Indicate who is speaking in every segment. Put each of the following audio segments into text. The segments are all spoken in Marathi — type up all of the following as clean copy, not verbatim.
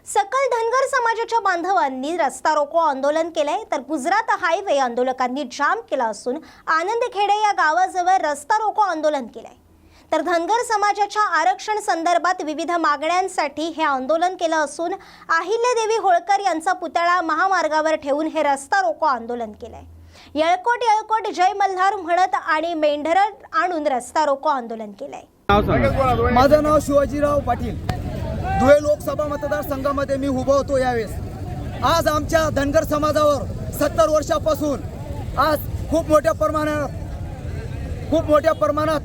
Speaker 1: सकल धनगर समाजाच्या बांधवांनी रस्ता रोको आंदोलन केलंय, तर गुजरात हायवे आंदोलकांनी जाम केला असून आनंदखेडे या गावाजवळ रस्ता रोको आंदोलन केलंय। तर धनगर समाजाच्या आरक्षण संदर्भात विविध मागण्यांसाठी हे आंदोलन केलं असून अहिल्यादेवी होळकर यांचा पुतळा महामार्गावर ठेवून हे रस्ता रोको आंदोलन केलंय। येळकोट येळकोट जय मल्हार म्हणत आणि मेंढर आणून रस्ता रोको आंदोलन केलंय।
Speaker 2: माझं नाव शिवाजीराव पाटील, धुळे लोकसभा मतदारसंघामध्ये मी उभा होतो। यावेळेस आज आमच्या धनगर समाजावर 70 वर्षापासून आज खूप मोठ्या प्रमाणात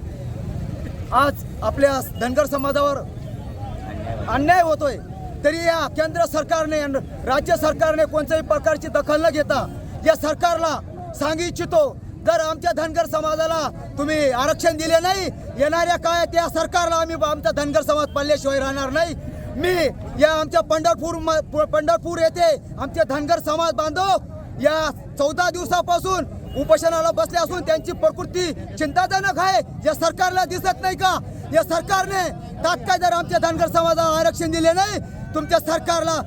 Speaker 2: आज आपल्या धनगर समाजावर अन्याय होतोय। तरी या केंद्र सरकारने राज्य सरकारने कोणत्याही प्रकारची दखल न घेता या सरकारला सांगू इच्छितो, जर आमच्या धनगर समाजाला तुम्ही आरक्षण दिले नाही, येणाऱ्या काळात या सरकारला आम्ही आमचा धनगर समाज पडल्याशिवाय राहणार नाही। मी या आमच्या पंढरपूर येथे आमचे धनगर समाज बांधव या 14 दिवसापासून उपोषणाला बसले असून त्यांची प्रकृती चिंताजनक आहे। या सरकारला दिसत नाही का? या सरकारने तात्काळ जर आमच्या धनगर समाजाला आरक्षण दिले नाही, तुमच्या सरकारला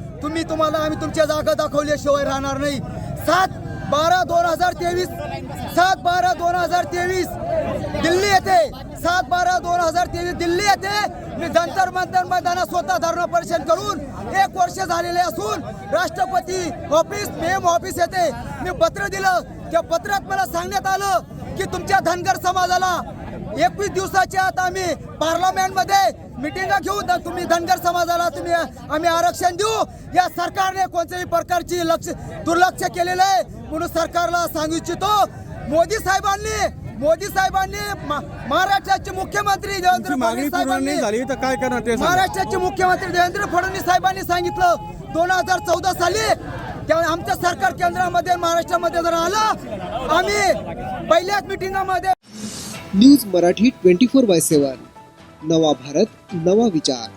Speaker 2: आम्ही तुमच्या जागा दाखवल्याशिवाय राहणार नाही। 7/12/2023 दिल्ली येथे 7/12/2023 दिल्ली येथे मी जंतर मंतर मैदानात स्वतः धरणं परिषद करून 1 वर्ष झालेले असून राष्ट्रपती ऑफिस PM ऑफिस येथे मी पत्र दिलं। त्या पत्रात मला सांगण्यात आलं की तुमच्या धनगर समाजाला 21 दिवसाच्या आत आम्ही पार्लमेंटमध्ये मीटिंगा घेऊ, तर तुम्ही धनगर समाजाला आम्ही आरक्षण देऊ। या सरकारने कोणत्याही प्रकारची दुर्लक्ष केलेलं आहे, म्हणून सरकारला सांगू इच्छितो, मोदी साहेबांनी महाराष्ट्राचे मुख्यमंत्री देवेंद्र फडणवीस साहेबांनी महाराष्ट्राचे मुख्यमंत्री देवेंद्र फडणवीस साहेबांनी सांगितलं 2014 साली तेव्हा आमचं सरकार केंद्रामध्ये महाराष्ट्रामध्ये जर आलं, आम्ही पहिल्याच मीटिंगामध्ये।
Speaker 3: न्यूज मराठी 24/7 नवा भारत नवा विचार।